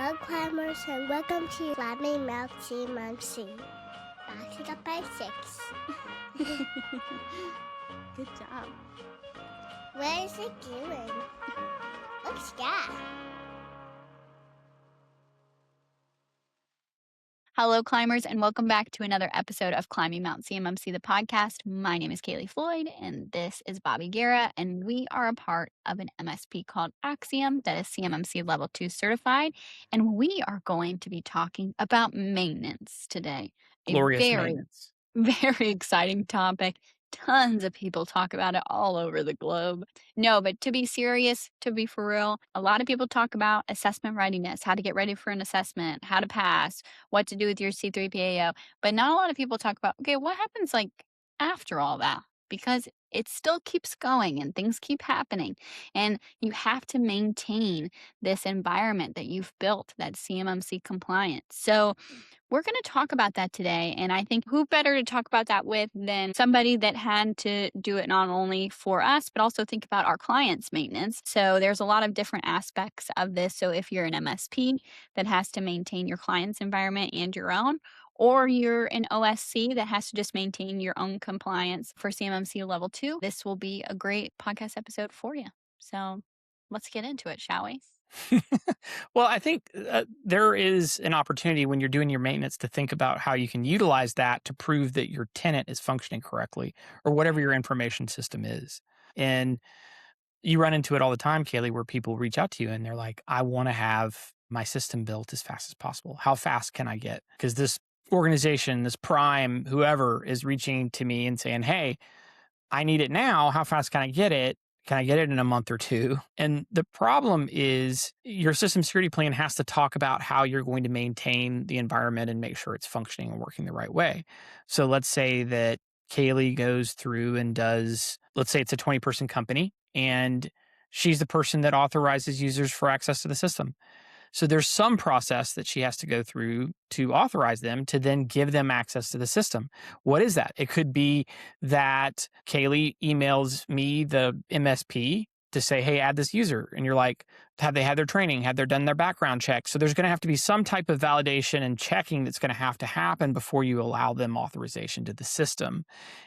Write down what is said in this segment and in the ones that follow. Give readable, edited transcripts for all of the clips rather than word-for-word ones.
Hello, climbers, and welcome to Climbing Mount CMMC. Back to the basics. Good job. Where is it going? What's that? Hello, climbers, and welcome back to another episode of Climbing Mount CMMC, the podcast. My name is Kaleigh Floyd, and this is Bobby Guerra, and we are a part of an MSP called Axiom that is CMMC Level 2 certified, and we are going to be talking about maintenance today. Glorious maintenance. Very exciting topic. Tons of people talk about it all over the globe. No, but to be serious, to be for real, a lot of people talk about assessment readiness, how to get ready for an assessment, how to pass, what to do with your C3PAO. But not a lot of people talk about, okay, what happens like after all that? Because it still keeps going and things keep happening. And you have to maintain this environment that you've built that's CMMC compliant. So we're going to talk about that today. And I think who better to talk about that with than somebody that had to do it not only for us, but also think about our clients' maintenance. So there's a lot of different aspects of this. So if you're an MSP that has to maintain your client's environment and your own, or you're an OSC that has to just maintain your own compliance for CMMC Level 2, this will be a great podcast episode for you. So let's get into it, shall we? Well, I think there is an opportunity when you're doing your maintenance to think about how you can utilize that to prove that your tenant is functioning correctly or whatever your information system is. And you run into it all the time, Kaleigh, where people reach out to you and they're like, I want to have my system built as fast as possible. How fast can I get? Because this organization, this prime, whoever is reaching to me and saying, hey, I need it now. How fast can I get it? Can I get it in a month or two? And the problem is your system security plan has to talk about how you're going to maintain the environment and make sure it's functioning and working the right way. So let's say that Kaleigh goes through and does, let's say it's a 20-person company, and she's the person that authorizes users for access to the system. So there's some process that she has to go through to authorize them to then give them access to the system. What is that? It could be that Kaleigh emails me, the MSP, to say, hey, add this user. And you're like, have they had their training? Have they done their background check? So there's going to have to be some type of validation and checking that's going to happen before you allow them authorization to the system.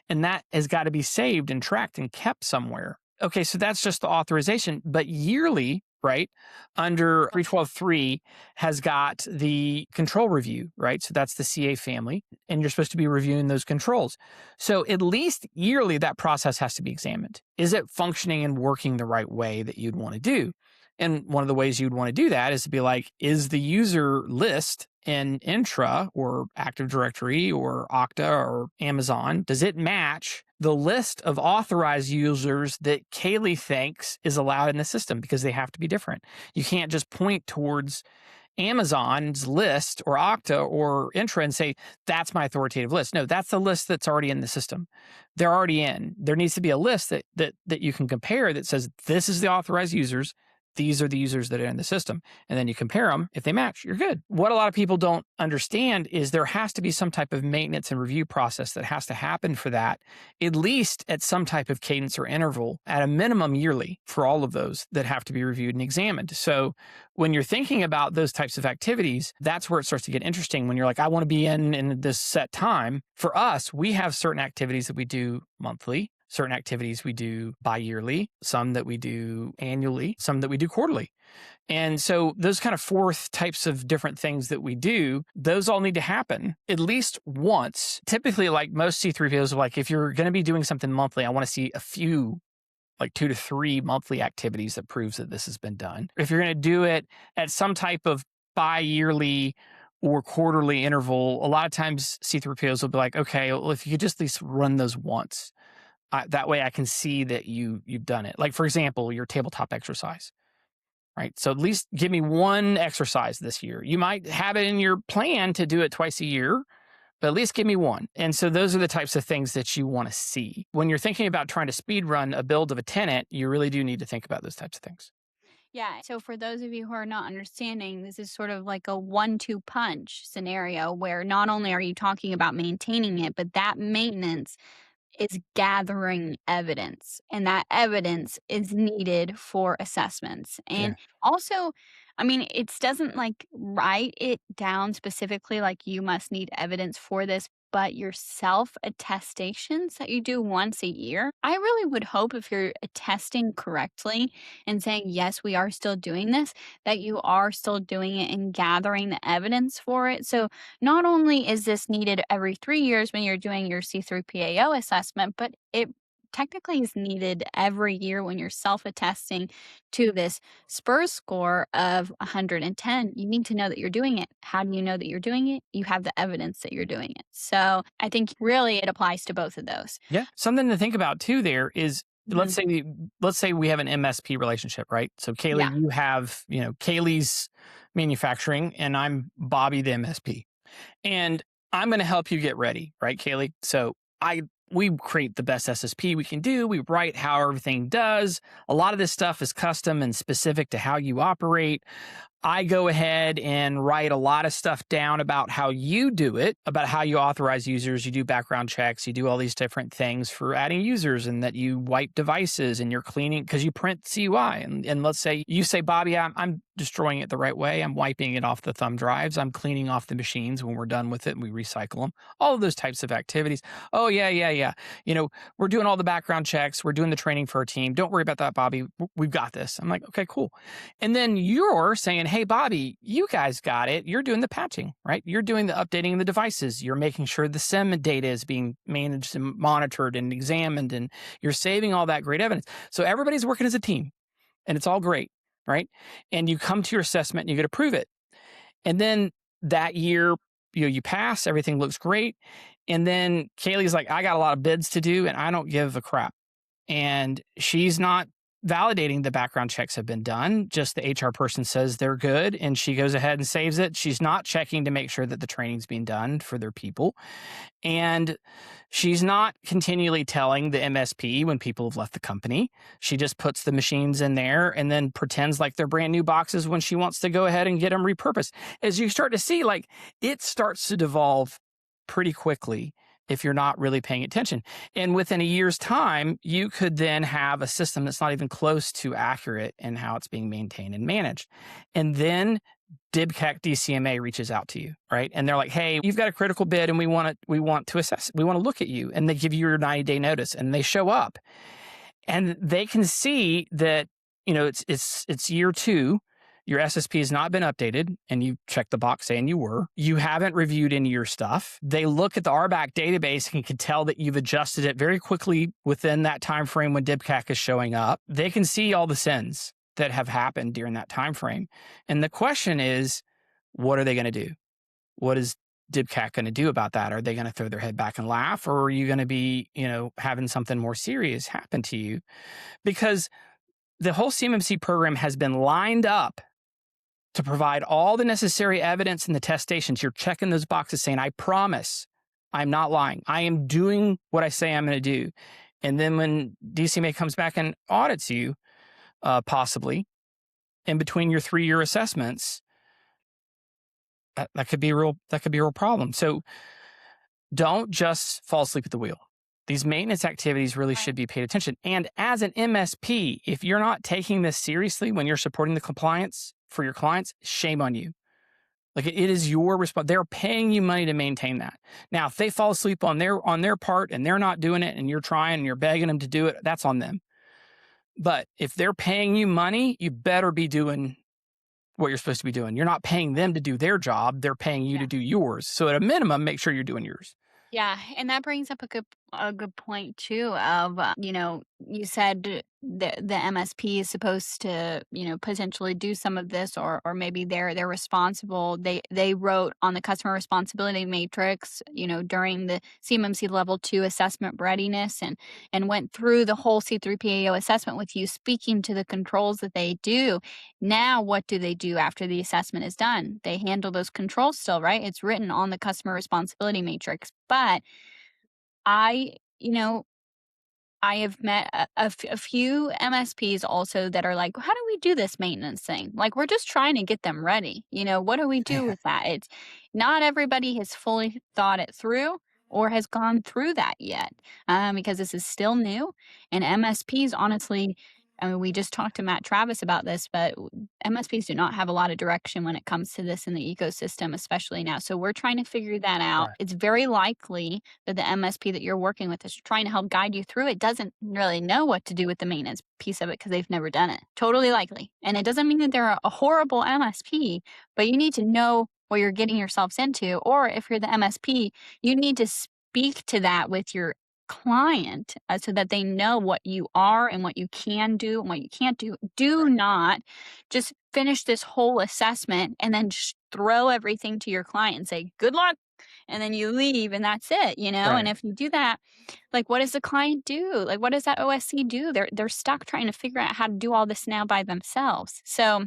And that has got to be saved and tracked and kept somewhere. Okay, so that's just the authorization. But yearly, right, under 312.3 has got the control review, right? So that's the CA family, and you're supposed to be reviewing those controls. So at least yearly, that process has to be examined. Is it functioning and working the right way that you'd want to do? And one of the ways you'd want to do that is to be like, is the user list in Intra or Active Directory or Okta or Amazon, does it match the list of authorized users that Kaleigh thinks is allowed in the system? Because they have to be different. You can't just point towards Amazon's list or Okta or Intra and say, that's my authoritative list. No, that's the list that's already in the system. They're already in. There needs to be a list that you can compare that says, this is the authorized users. These are the users that are in the system. And then you compare them. If they match, you're good. What a lot of people don't understand is there has to be some type of maintenance and review process that has to happen for that, at least at some type of cadence or interval, at a minimum yearly for all of those that have to be reviewed and examined. So when you're thinking about those types of activities, that's where it starts to get interesting. When you're like, I want to be in this set time. For us, we have certain activities that we do monthly. Certain activities we do bi-yearly, some that we do annually, some that we do quarterly. And so those kind of four types of different things that we do, those all need to happen at least once. Typically, like most C3POs, like if you're going to be doing something monthly, I want to see a few, like 2 to 3 monthly activities that proves that this has been done. If you're going to do it at some type of bi-yearly or quarterly interval, a lot of times C3POs will be like, okay, well, if you could just at least run those once. That way I can see that you've done it. Like, for example, your tabletop exercise, right? So at least give me one exercise this year. You might have it in your plan to do it twice a year, but at least give me one. And so those are the types of things that you want to see. When you're thinking about trying to speed run a build of a tenant, you really do need to think about those types of things. Yeah. So for those of you who are not understanding, this is sort of like a 1-2 punch scenario where not only are you talking about maintaining it, but that maintenance is gathering evidence, and that evidence is needed for assessments. Yeah. And also, I mean, it doesn't like write it down specifically like you must need evidence for this, but your self attestations that you do once a year, I really would hope if you're attesting correctly and saying, yes, we are still doing this, that you are still doing it and gathering the evidence for it. So not only is this needed every 3 years when you're doing your C3PAO assessment, but it technically is needed every year when you're self attesting to this SPURS score of 110. You need to know that you're doing it. How do you know that you're doing it? You have the evidence that you're doing it. So I think really it applies to both of those. Yeah. Something to think about too there is let's Mhm. say we have an MSP relationship, right? So Kaleigh, Yeah. you have, Kaleigh's manufacturing and I'm Bobby the MSP. And I'm going to help you get ready, right, Kaleigh? So we create the best SSP we can do. We write how everything does. A lot of this stuff is custom and specific to how you operate. I go ahead and write a lot of stuff down about how you do it, about how you authorize users, you do background checks, you do all these different things for adding users, and that you wipe devices and you're cleaning because you print CUI. And let's say you say, Bobby, I'm destroying it the right way. I'm wiping it off the thumb drives. I'm cleaning off the machines when we're done with it and we recycle them. All of those types of activities. Oh, yeah. We're doing all the background checks. We're doing the training for our team. Don't worry about that, Bobby. We've got this. I'm like, okay, cool. And then you're saying, hey, Bobby, you guys got it. You're doing the patching, right? You're doing the updating of the devices. You're making sure the SIM data is being managed and monitored and examined, and you're saving all that great evidence. So everybody's working as a team, and it's all great, right? And you come to your assessment and you get to prove it. And then that year, you pass, everything looks great. And then Kaleigh's like, I got a lot of bids to do, and I don't give a crap. And she's not validating the background checks have been done. Just the HR person says they're good, and she goes ahead and saves it. She's not checking to make sure that the training's being done for their people. And she's not continually telling the MSP when people have left the company. She just puts the machines in there and then pretends like they're brand new boxes when she wants to go ahead and get them repurposed. As you start to see, like, it starts to devolve pretty quickly if you're not really paying attention. And within a year's time, you could then have a system that's not even close to accurate in how it's being maintained and managed. And then DIBCAC DCMA reaches out to you, right? And they're like, hey, you've got a critical bid and we want to assess, we want to look at you. And they give you your 90-day notice and they show up. And they can see that, it's year 2. Your SSP has not been updated, and you check the box saying you were. You haven't reviewed any of your stuff. They look at the RBAC database and can tell that you've adjusted it very quickly within that time frame when DIBCAC is showing up. They can see all the sins that have happened during that time frame. And the question is, what are they going to do? What is DIBCAC going to do about that? Are they going to throw their head back and laugh, or are you going to be, having something more serious happen to you? Because the whole CMMC program has been lined up to provide all the necessary evidence in the test stations. You're checking those boxes saying, I promise I'm not lying. I am doing what I say I'm going to do. And then when DCMA comes back and audits you, possibly in between your 3-year assessments, that could be a real problem. So don't just fall asleep at the wheel. These maintenance activities really should be paid attention. And as an MSP, if you're not taking this seriously when you're supporting the compliance for your clients, shame on you. Like, it is your response. They're paying you money to maintain that. Now, if they fall asleep on their part and they're not doing it and you're trying and you're begging them to do it, that's on them. But if they're paying you money, you better be doing what you're supposed to be doing. You're not paying them to do their job. They're paying you to do yours. So at a minimum, make sure you're doing yours. Yeah, and that brings up a good point too of you said the MSP is supposed to potentially do some of this, or maybe they're responsible. They wrote on the customer responsibility matrix during the CMMC level 2 assessment readiness and went through the whole C3PAO assessment with you, speaking to the controls that they do. Now what do they do after the assessment is done? They handle those controls still, right? It's written on the customer responsibility matrix. But I have met a few MSPs also that are like, how do we do this maintenance thing? Like, we're just trying to get them ready. What do we do with that? It's not everybody has fully thought it through. or has gone through that yet, because this is still new. And MSPs, honestly, I mean, we just talked to Matt Travis about this, but MSPs do not have a lot of direction when it comes to this in the ecosystem, especially now. So we're trying to figure that out. Right. It's very likely that the MSP that you're working with is trying to help guide you through it, doesn't really know what to do with the maintenance piece of it because they've never done it. Totally likely. And it doesn't mean that they're a horrible MSP, but you need to know what you're getting yourselves into. Or if you're the MSP, you need to speak to that with your client, so that they know what you are and what you can do and what you can't do. Do not just finish this whole assessment and then just throw everything to your client and say, good luck. And then you leave and that's it, you know? And Right. if you do that, like, what does the client do? Like, what does that OSC do? They're stuck trying to figure out how to do all this now by themselves. So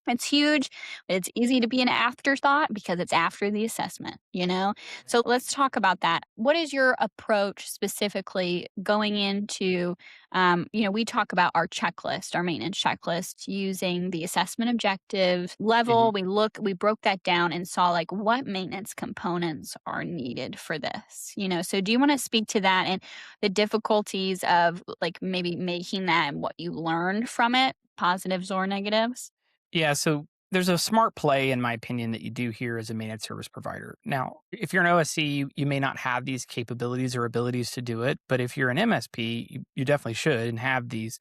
it's huge. It's easy to be an afterthought because it's after the assessment, you know? So let's talk about that. What is your approach specifically going into, we talk about our checklist, our maintenance checklist using the assessment objective Mhm. level. We broke that down and saw like what maintenance components are needed for this, you know? So do you want to speak to that and the difficulties of like maybe making that and what you learned from it, positives or negatives? Yeah, so there's a smart play, in my opinion, that you do here as a managed service provider. Now, if you're an OSC, you may not have these capabilities or abilities to do it, but if you're an MSP, you definitely should and have these.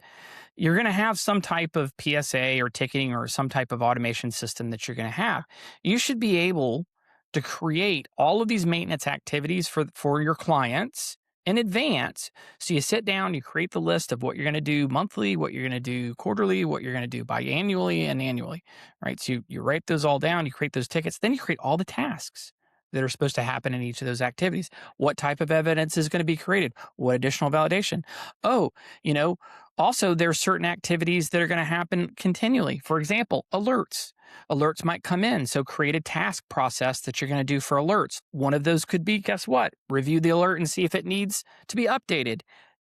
You're going to have some type of PSA or ticketing or some type of automation system that you're going to have. You should be able to create all of these maintenance activities for your clients in advance. So you sit down, you create the list of what you're going to do monthly, what you're going to do quarterly, what you're going to do biannually and annually, right? So you write those all down, you create those tickets, then you create all the tasks that are supposed to happen in each of those activities. What type of evidence is going to be created? What additional validation? Oh, you know, also there's certain activities that are going to happen continually. For example, alerts. Alerts might come in. So create a task process that you're going to do for alerts. One of those could be, guess what? Review the alert and see if it needs to be updated.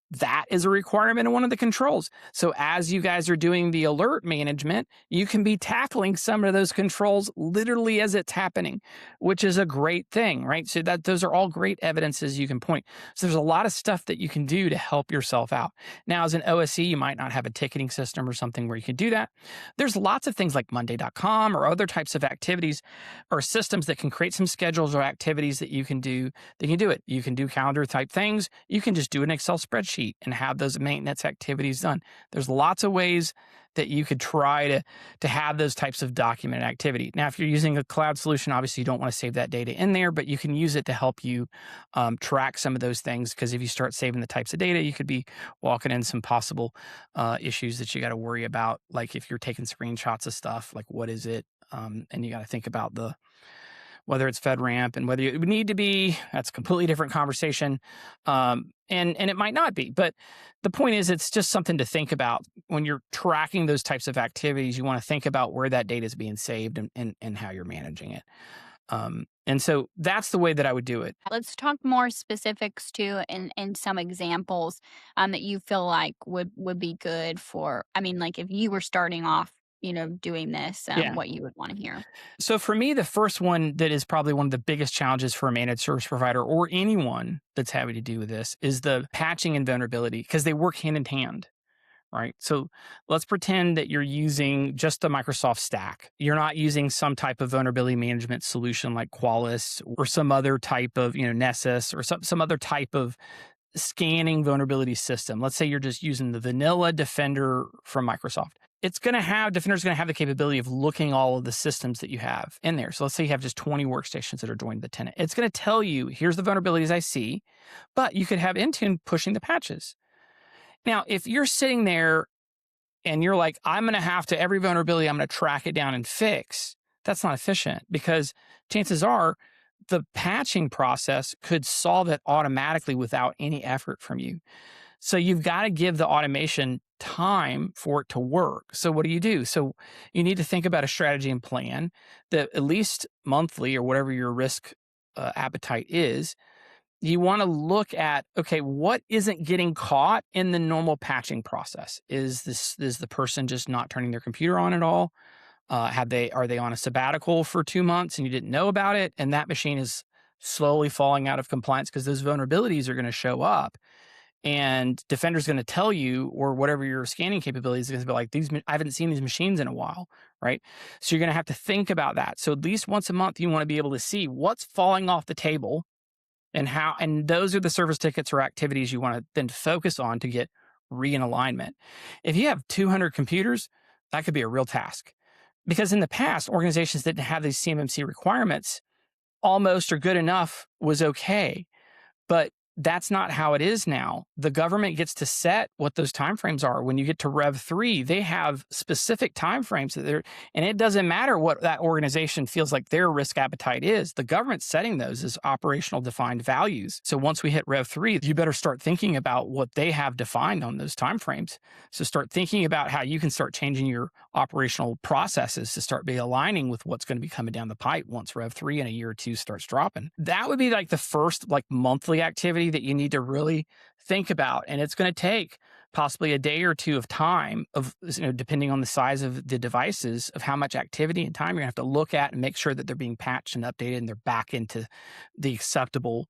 That is a requirement in one of the controls. So as you guys are doing the alert management, you can be tackling some of those controls literally as it's happening, which is a great thing, right? So that those are all great evidences you can point. So there's a lot of stuff that you can do to help yourself out. Now, as an OSC, you might not have a ticketing system or something where you can do that. There's lots of things like Monday.com or other types of activities or systems that can create some schedules or activities that you can do. They can do it. You can do calendar type things. You can just do an Excel spreadsheet and have those maintenance activities done. There's lots of ways that you could try to have those types of documented activity. Now, if you're using a cloud solution, obviously you don't want to save that data in there, but you can use it to help you track some of those things. Because if you start saving the types of data, you could be walking in some possible issues that you got to worry about. Like if you're taking screenshots of stuff, like what is it? And you got to think about whether it's FedRAMP and whether it would need to be. That's a completely different conversation. And it might not be. But the point is, it's just something to think about. When you're tracking those types of activities, you want to think about where that data is being saved and how you're managing it. And so that's the way that I would do it. Let's talk more specifics too and some examples that you feel like would be good for, I mean, like if you were starting off, doing this, Yeah. what you would want to hear. So for me, the first one that is probably one of the biggest challenges for a managed service provider or anyone that's having to do with this is the patching and vulnerability, because they work hand in hand. Right. So let's pretend that you're using just the Microsoft stack. You're not using some type of vulnerability management solution like Qualys or some other type of, Nessus or some other type of scanning vulnerability system. Let's say you're just using the vanilla Defender from Microsoft. Defender's going to have the capability of looking all of the systems that you have in there. So let's say you have just 20 workstations that are joined to the tenant. It's going to tell you, here's the vulnerabilities I see, but you could have Intune pushing the patches. Now, if you're sitting there and you're like, I'm going to have to, every vulnerability, I'm going to track it down and fix, that's not efficient, because chances are the patching process could solve it automatically without any effort from you. So you've got to give the automation time for it to work. So what do? So you need to think about a strategy and plan that at least monthly or whatever your risk appetite is. You want to look at, okay, what isn't getting caught in the normal patching process? Is the person just not turning their computer on at all? Are they on a sabbatical for 2 months and you didn't know about it? And that machine is slowly falling out of compliance because those vulnerabilities are going to show up. And Defender's going to tell you, or whatever your scanning capabilities is going to be like, I haven't seen these machines in a while, right? So you're going to have to think about that. So at least once a month, you want to be able to see what's falling off the table and those are the service tickets or activities you want to then focus on to get in alignment. If you have 200 computers, that could be a real task. Because in the past, organizations that didn't have these CMMC requirements, almost or good enough was okay. But that's not how it is now. The government gets to set what those timeframes are. When you get to Rev 3, they have specific timeframes and it doesn't matter what that organization feels like their risk appetite is. The government's setting those as operational defined values. So once we hit Rev 3, you better start thinking about what they have defined on those timeframes. So start thinking about how you can start changing your operational processes to start be aligning with what's going to be coming down the pipe once Rev 3 in a year or two starts dropping. That would be like the first monthly activity that you need to really think about. And it's going to take possibly a day or two of time depending on the size of the devices, of how much activity and time you're going to have to look at and make sure that they're being patched and updated and they're back into the acceptable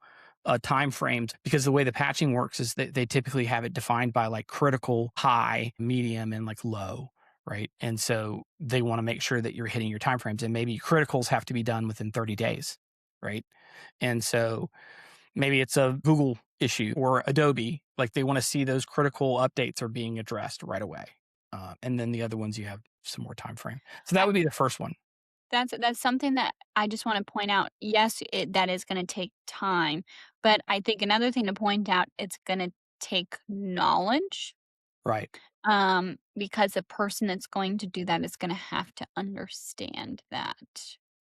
time frames. Because the way the patching works is that they typically have it defined by critical, high, medium, and low. Right. And so they want to make sure that you're hitting your timeframes, and maybe criticals have to be done within 30 days. Right. And so maybe it's a Google issue or Adobe, they want to see those critical updates are being addressed right away. And then the other ones, you have some more time frame. So that would be the first one. That's something that I just want to point out. Yes, that is going to take time, but I think another thing to point out, it's going to take knowledge. Right. Because the person that's going to do that is going to have to understand that.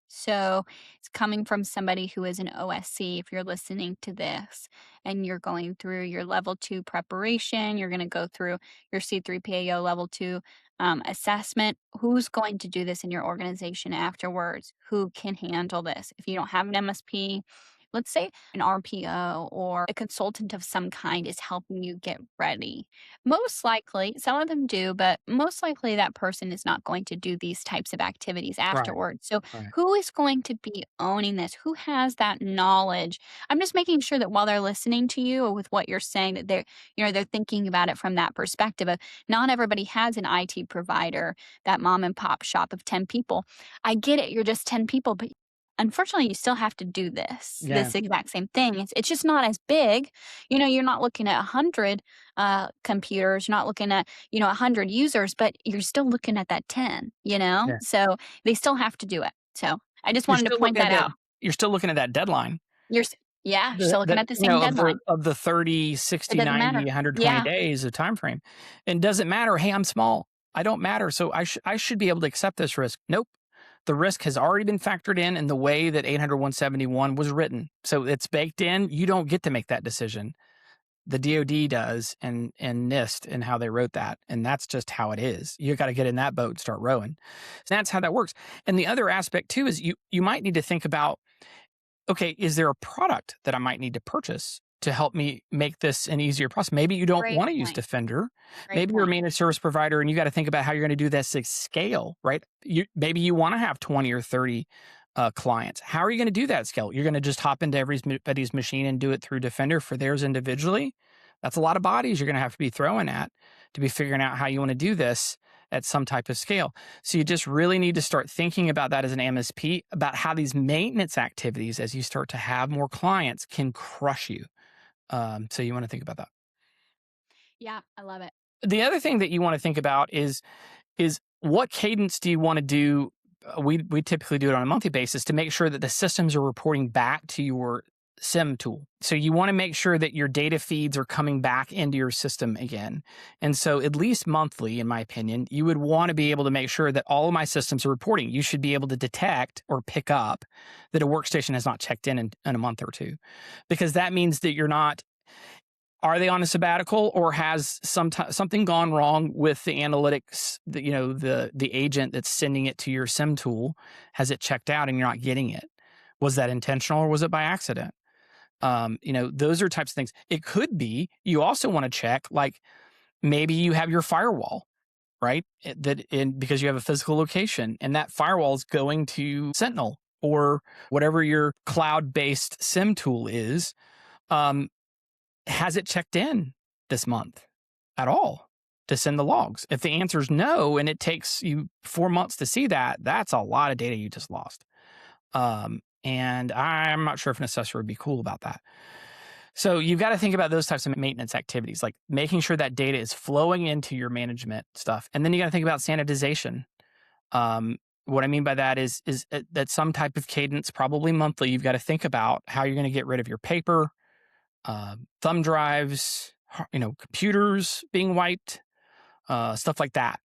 So it's coming from somebody who is an OSC. If you're listening to this and you're going through your level 2 preparation, you're going to go through your C3PAO level 2 assessment. Who's going to do this in your organization afterwards? Who can handle this? If you don't have an MSP, let's say an RPO or a consultant of some kind is helping you get ready. Most likely, some of them do, but most likely that person is not going to do these types of activities afterwards. So Right. who is going to be owning this? Who has that knowledge? I'm just making sure that while they're listening to you or with what you're saying, that they're thinking about it from that perspective of not everybody has an IT provider, that mom and pop shop of 10 people. I get it. You're just 10 people, but unfortunately, you still have to do this exact same thing. It's just not as big. You're not looking at 100 computers. You're not looking at 100 users, but you're still looking at that 10. Yeah. So they still have to do it. So I just wanted to point that out. You're still looking at that deadline. You're still looking at the same deadline of the 30, 60, 90, 120 days of time frame. And doesn't matter. Hey, I'm small. I don't matter. So I should be able to accept this risk. Nope. The risk has already been factored in the way that 800-171 was written. So it's baked in. You don't get to make that decision. The DoD does, and NIST, and how they wrote that. And that's just how it is. You got to get in that boat and start rowing. So that's how that works. And the other aspect too is you might need to think about, okay, is there a product that I might need to purchase to help me make this an easier process? Maybe you don't want to use Defender. Maybe you're a managed service provider and you got to think about how you're going to do this at scale, right? Maybe you want to have 20 or 30 clients. How are you going to do that at scale? You're going to just hop into everybody's machine and do it through Defender for theirs individually? That's a lot of bodies you're going to have to be throwing at to be figuring out how you want to do this at some type of scale. So you just really need to start thinking about that as an MSP, about how these maintenance activities, as you start to have more clients, can crush you. So you want to think about that. Yeah, I love it. The other thing that you want to think about is what cadence do you want to do? We typically do it on a monthly basis to make sure that the systems are reporting back to your SIM tool. So you want to make sure that your data feeds are coming back into your system again. And so at least monthly, in my opinion, you would want to be able to make sure that all of my systems are reporting. You should be able to detect or pick up that a workstation has not checked in a month or two, because that means that you're not, are they on a sabbatical, or has something gone wrong with the analytics, the agent that's sending it to your SIM tool? Has it checked out and you're not getting it? Was that intentional or was it by accident? Those are types of things. It could be you also want to check, maybe you have your firewall, right? Because you have a physical location and that firewall is going to Sentinel or whatever your cloud-based sim tool is, has it checked in this month at all to send the logs? If the answer is no, and it takes you 4 months to see that, that's a lot of data you just lost. And I'm not sure if an assessor would be cool about that. So you've got to think about those types of maintenance activities, like making sure that data is flowing into your management stuff. And then you got to think about sanitization. What I mean by that is that some type of cadence, probably monthly, you've got to think about how you're going to get rid of your paper, thumb drives, computers being wiped, stuff like that.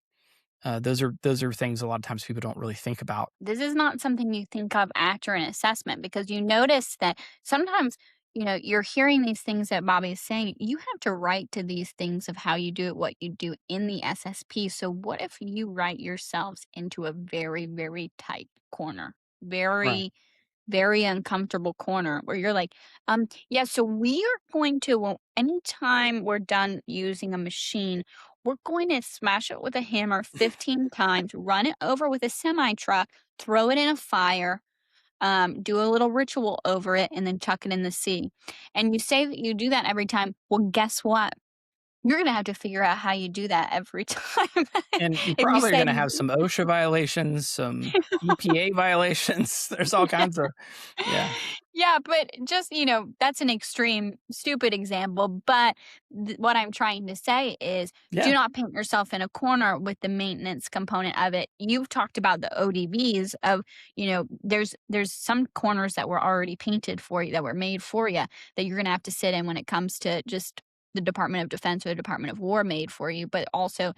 Those are things a lot of times people don't really think about. This is not something you think of after an assessment, because you notice that sometimes, you're hearing these things that Bobby is saying. You have to write to these things of how you do it, what you do in the SSP. So what if you write yourselves into a very, very tight corner? Right. Very uncomfortable corner where you're like, yeah, so we are going to, well, anytime we're done using a machine, we're going to smash it with a hammer 15 times, run it over with a semi truck, throw it in a fire, do a little ritual over it, and then chuck it in the sea. And you say that you do that every time. Well, guess what? You're going to have to figure out how you do that every time. And you're If you probably say going to have some OSHA violations, some EPA violations. There's all kinds of, yeah. Yeah, but just, that's an extreme, stupid example. But what I'm trying to say is Yeah. do not paint yourself in a corner with the maintenance component of it. You've talked about the ODVs of, there's some corners that were already painted for you, that were made for you, that you're going to have to sit in when it comes to just the Department of Defense or the Department of War made for you. But also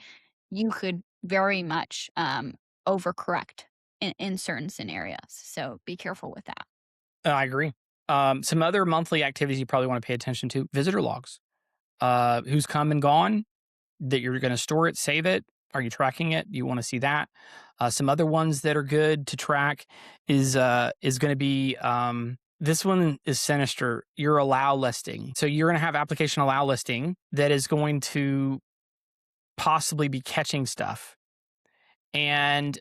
you could very much overcorrect in certain scenarios. So be careful with that. I agree. Some other monthly activities you probably want to pay attention to: visitor logs. Who's come and gone, that you're going to store it, save it. Are you tracking it? You want to see that. Some other ones that are good to track is going to be, this one is sinister, your allow listing. So you're going to have application allow listing that is going to possibly be catching stuff. And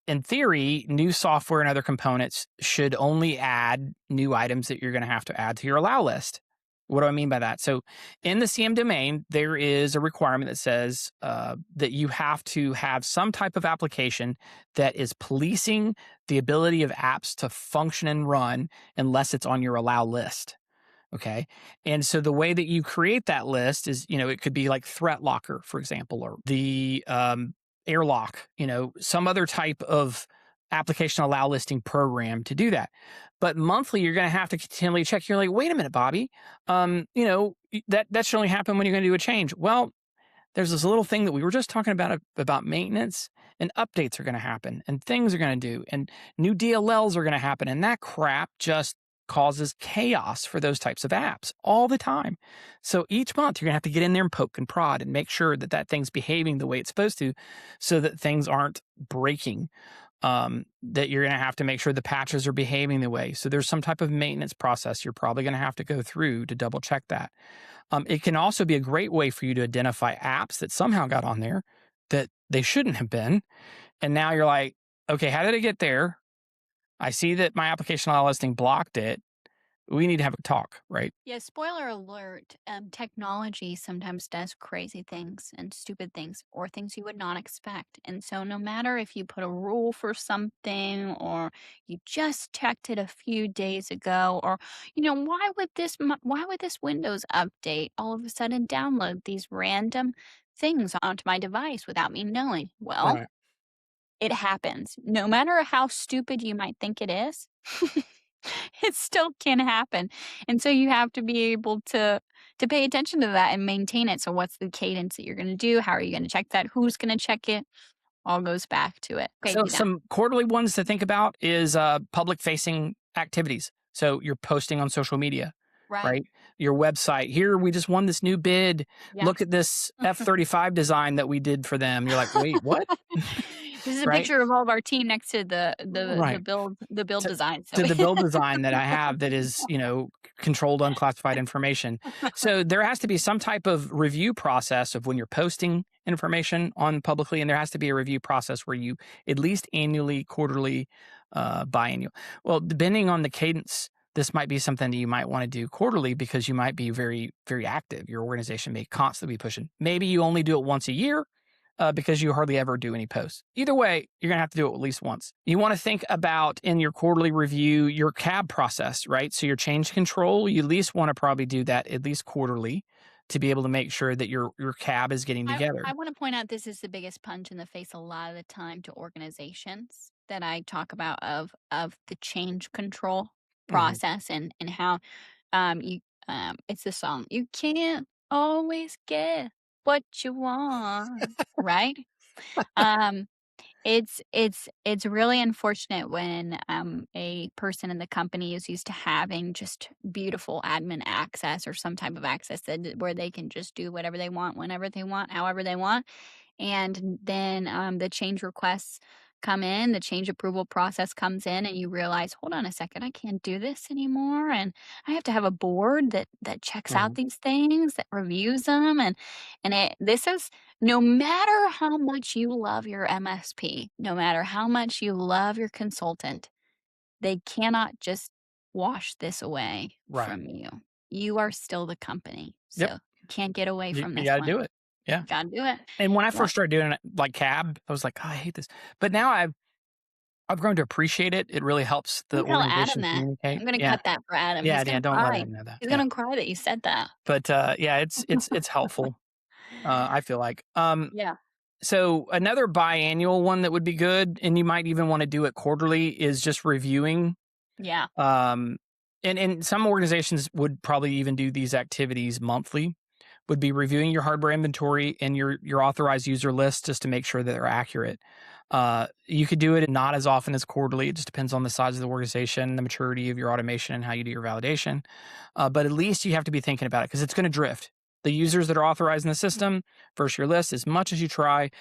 in theory, new software and other components should only add new items that you're going to have to add to your allow list. What do I mean by that? So in the CM domain, there is a requirement that says that you have to have some type of application that is policing the ability of apps to function and run unless it's on your allow list. Okay. And so the way that you create that list is, it could be like Threat Locker, for example, or the airlock, some other type of application allow listing program to do that. But monthly, you're going to have to continually check. You're like, wait a minute, Bobby, that should only happen when you're going to do a change. Well, there's this little thing that we were just talking about maintenance, and updates are going to happen, and things are going to do, and new DLLs are going to happen. And that crap just causes chaos for those types of apps all the time. So each month you're gonna have to get in there and poke and prod and make sure that thing's behaving the way it's supposed to, so that things aren't breaking. That you're gonna have to make sure the patches are behaving the way. So there's some type of maintenance process you're probably gonna have to go through to double check that. It can also be a great way for you to identify apps that somehow got on there that they shouldn't have been. And now you're like, okay, how did it get there? I see that my application allow listing blocked it. We need to have a talk, right? Yeah, spoiler alert, technology sometimes does crazy things and stupid things, or things you would not expect. And so no matter if you put a rule for something, or you just checked it a few days ago, or why would this Windows update all of a sudden download these random things onto my device without me knowing? Well, Right. it happens. No matter how stupid you might think it is, it still can happen. And so you have to be able to pay attention to that and maintain it. So what's the cadence that you're going to do? How are you going to check that? Who's going to check it? All goes back to it. Okay, So some quarterly ones to think about is public facing activities. So you're posting on social media, right? Your website. Here, we just won this new bid. Yeah. Look at this F-35 design that we did for them. You're like, wait, what? This is a Right? picture of all of our team next to the Right. build design. To the build design that I have that is, controlled unclassified information. So there has to be some type of review process of when you're posting information on publicly, and there has to be a review process where you at least annually, quarterly, biannual. Well, depending on the cadence, this might be something that you might want to do quarterly because you might be very, very active. Your organization may constantly be pushing. Maybe you only do it once a year because you hardly ever do any posts. Either way, you're going to have to do it at least once. You want to think about in your quarterly review, your CAB process, right? So your change control, you at least want to probably do that at least quarterly to be able to make sure that your CAB is getting together. I want to point out this is the biggest punch in the face a lot of the time to organizations that I talk about of the change control process and how you it's the song you can't always get what you want, right? um it's really unfortunate when a person in the company is used to having just beautiful admin access or some type of access where they can just do whatever they want, whenever they want, however they want. And then the change requests come in, the change approval process comes in, and you realize, hold on a second, I can't do this anymore. And I have to have a board that checks out these things, that reviews them. This is no matter how much you love your MSP, no matter how much you love your consultant, they cannot just wash this away from you. You are still the company. So Yep. you can't get away from this. You got to do it. Yeah. You got to do it. And when I first started doing it, like CAB, I was like, oh, I hate this. But now I've grown to appreciate it. It really helps the Tell organization Adam that. communicate. I'm going to cut that for Adam. Yeah, He's gonna don't let cry. him know that. He's going to cry that you said that. But yeah, it's helpful. I feel like. Yeah. So another biannual one that would be good, and you might even want to do it quarterly, is just reviewing. Yeah. And some organizations would probably even do these activities monthly. Would be reviewing your hardware inventory and your authorized user list just to make sure that they're accurate. You could do it not as often as quarterly. It just depends on the size of the organization, the maturity of your automation, and how you do your validation. But at least you have to be thinking about it because it's going to drift. The users that are authorized in the system versus your list, as much as you try,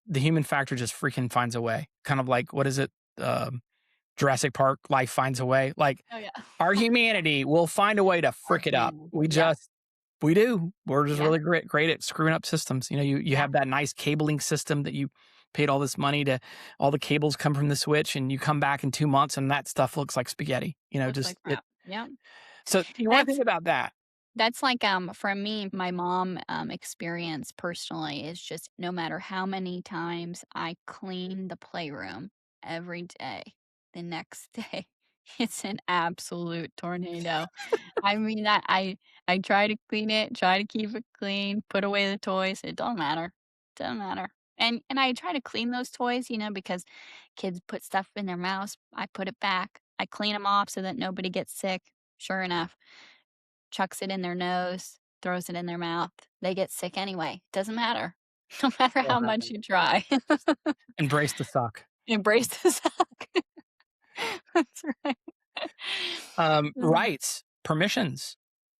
the human factor just freaking finds a way. Kind of like, what is it? Jurassic Park, life finds a way. Like our humanity will find a way to frick it up. We do. We're just really great at screwing up systems. You know, you have that nice cabling system that you paid all this money to, all the cables come from the switch, and you come back in 2 months and that stuff looks like spaghetti. You know, just So you want to think about that. That's like for me, my mom experience personally is just no matter how many times I clean the playroom every day, the next day it's an absolute tornado. I mean, I try to clean it, try to keep it clean, put away the toys. It don't matter. Doesn't matter. And I try to clean those toys, you know, because kids put stuff in their mouths. I put it back. I clean them off so that nobody gets sick. Sure enough, chucks it in their nose, throws it in their mouth. They get sick anyway. Doesn't matter. No matter how much you try. Embrace the suck. Embrace the suck. That's right. Rights, permissions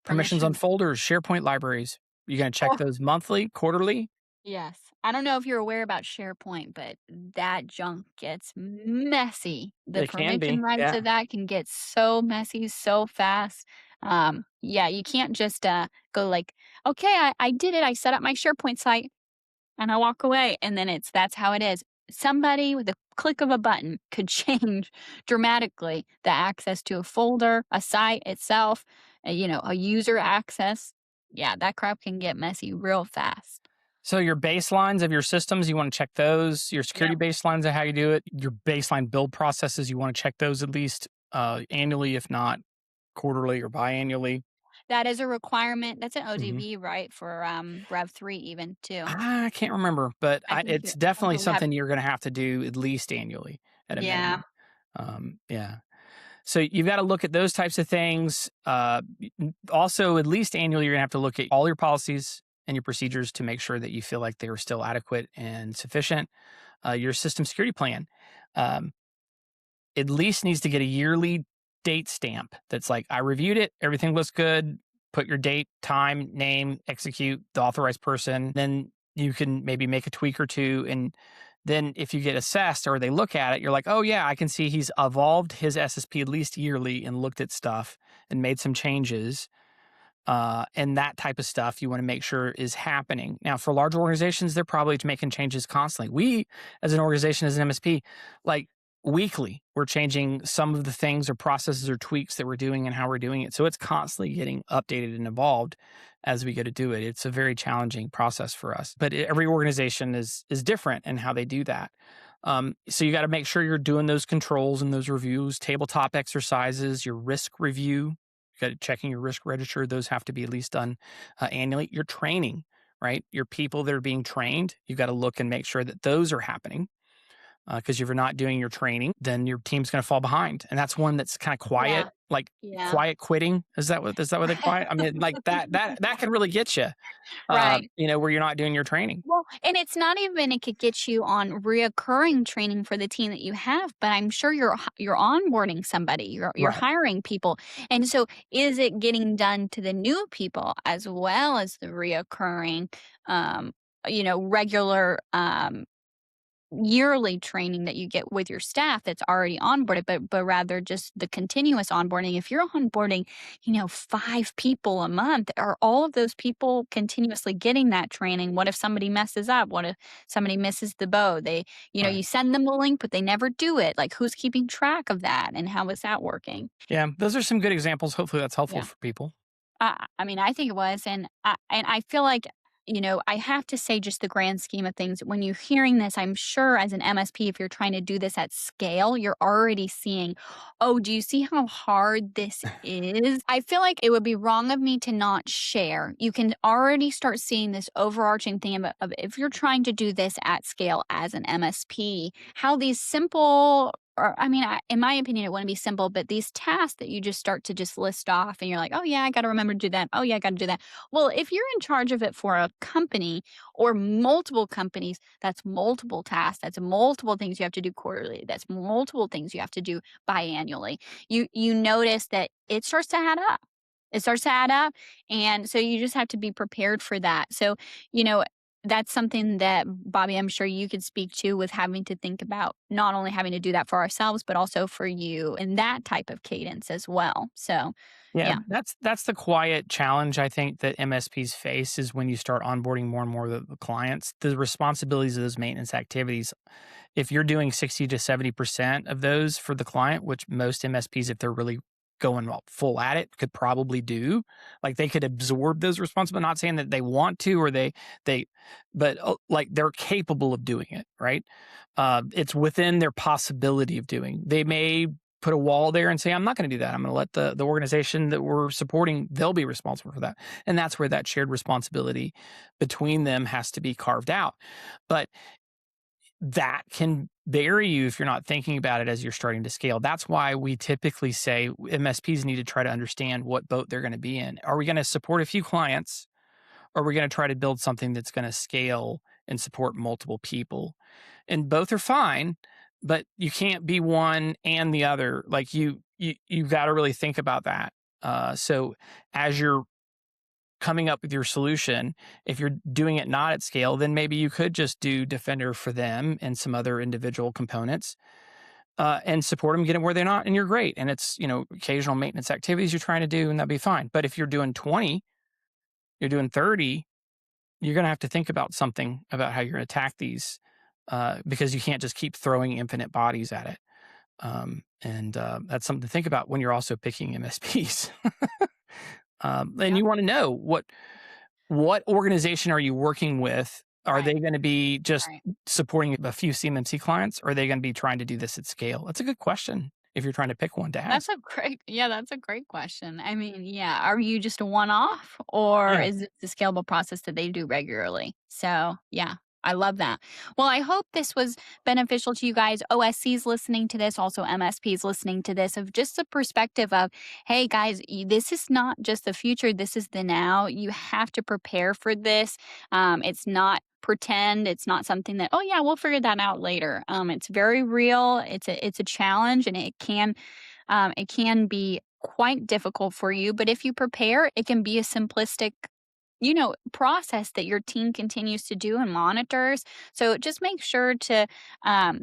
on folders, SharePoint libraries. You're going to check those monthly, quarterly? Yes. I don't know if you're aware about SharePoint, but that junk gets messy. The permission rights of that can get so messy so fast. You can't just go like, okay, I did it. I set up my SharePoint site and I walk away. And then that's how it is. Somebody with a click of a button could change dramatically the access to a folder, a site itself, a user access. Yeah, that crap can get messy real fast. So your baselines of your systems, you want to check those. Your security baselines of how you do it. Your baseline build processes, you want to check those at least annually, if not quarterly or biannually. That is a requirement. That's an ODB, right? For Rev 3 even, too. I can't remember, but it's definitely something you're going to have to do at least annually at a minimum. So you've got to look at those types of things. Also, at least annually, you're going to have to look at all your policies and your procedures to make sure that you feel like they are still adequate and sufficient. Your system security plan at least needs to get a yearly date stamp that's like, I reviewed it, everything looks good, put your date, time, name, execute, the authorized person. Then you can maybe make a tweak or two. And then if you get assessed or they look at it, you're like, oh yeah, I can see he's evolved his SSP at least yearly and looked at stuff and made some changes. And that type of stuff you want to make sure is happening. Now, for large organizations, they're probably making changes constantly. We, as an organization, as an MSP, like weekly, we're changing some of the things or processes or tweaks that we're doing and how we're doing it. So it's constantly getting updated and evolved as we go to do it. It's a very challenging process for us, but every organization is different in how they do that. So you got to make sure you're doing those controls and those reviews, tabletop exercises, your risk review, you got to checking your risk register. Those have to be at least done annually. Your training, right? Your people that are being trained, you got to look and make sure that those are happening. Because if you're not doing your training, then your team's going to fall behind, and that's one that's kind of quiet, Yeah. like Yeah. quiet quitting. Is that what they call it? I mean, like that can really get you, Right. where you're not doing your training. Well, and it's not even it could get you on reoccurring training for the team that you have, but I'm sure you're onboarding somebody, you're Right. hiring people. And so is it getting done to the new people as well as the reoccurring regular yearly training that you get with your staff that's already onboarded, but rather just the continuous onboarding. If you're onboarding, 5 people a month, are all of those people continuously getting that training? What if somebody messes up? What if somebody misses the boat? Right. You send them the link, but they never do it. Like, who's keeping track of that, and how is that working? Yeah, those are some good examples. Hopefully, that's helpful Yeah. for people. I mean, I think it was, and I feel like, I have to say, just the grand scheme of things, when you're hearing this, I'm sure as an MSP, if you're trying to do this at scale, you're already seeing, oh, do you see how hard this is? I feel like it would be wrong of me to not share. You can already start seeing this overarching theme of if you're trying to do this at scale as an MSP, how these simple, or I mean, in my opinion, it wouldn't be simple, but these tasks that you just start to just list off and you're like, oh, yeah, I got to remember to do that. Oh, yeah, I got to do that. Well, if you're in charge of it for a company or multiple companies, that's multiple tasks. That's multiple things you have to do quarterly. That's multiple things you have to do biannually. You notice that it starts to add up. It starts to add up. And so you just have to be prepared for that. So, you know, that's something that, Bobby, I'm sure you could speak to, with having to think about not only having to do that for ourselves, but also for you in that type of cadence as well. So, Yeah, yeah. that's the quiet challenge I think that MSPs face is when you start onboarding more and more of the clients, the responsibilities of those maintenance activities. If you're doing 60 to 70% of those for the client, which most MSPs, if they're really going full at it, could probably do, like they could absorb those responsibilities. Not saying that they want to or they, but like they're capable of doing it, right? It's within their possibility of doing. They may put a wall there and say, I'm not going to do that. I'm going to let the organization that we're supporting, they'll be responsible for that. And that's where that shared responsibility between them has to be carved out. But that can bury you if you're not thinking about it as you're starting to scale. That's why we typically say MSPs need to try to understand what boat they're going to be in. Are we going to support a few clients? Or are we going to try to build something that's going to scale and support multiple people? And both are fine, but you can't be one and the other. Like you've got to really think about that. So as you're coming up with your solution, if you're doing it not at scale, then maybe you could just do Defender for them and some other individual components and support them, get them where they're not, and you're great. And it's, occasional maintenance activities you're trying to do, and that'd be fine. But if you're doing 20, you're doing 30, you're going to have to think about something about how you're going to attack these because you can't just keep throwing infinite bodies at it. And that's something to think about when you're also picking MSPs. And you want to know what organization are you working with? Are Right. they going to be just Right. supporting a few CMMC clients? Or are they going to be trying to do this at scale? That's a good question if you're trying to pick one to ask. That's a great question. I mean, yeah, are you just a one-off, or Yeah. is it a scalable process that they do regularly? So, yeah, I love that. Well, I hope this was beneficial to you guys, OSCs listening to this, also MSPs listening to this, of just the perspective of, hey guys, this is not just the future, this is the now. You have to prepare for this. It's not pretend. It's not something that, oh yeah, we'll figure that out later. It's very real. It's a challenge, and it can be quite difficult for you. But if you prepare, it can be a simplistic, process that your team continues to do and monitors. So just make sure to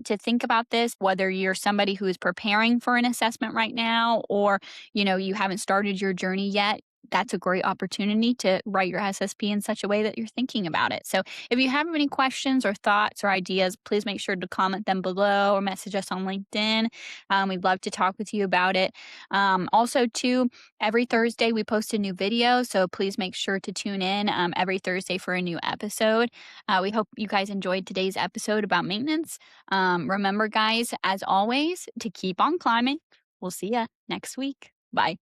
think about this, whether you're somebody who is preparing for an assessment right now, or you haven't started your journey yet. that's a great opportunity to write your SSP in such a way that you're thinking about it. So if you have any questions or thoughts or ideas, please make sure to comment them below or message us on LinkedIn. We'd love to talk with you about it. Also, too, every Thursday we post a new video, so please make sure to tune in every Thursday for a new episode. We hope you guys enjoyed today's episode about maintenance. Remember, guys, as always, to keep on climbing. We'll see you next week. Bye.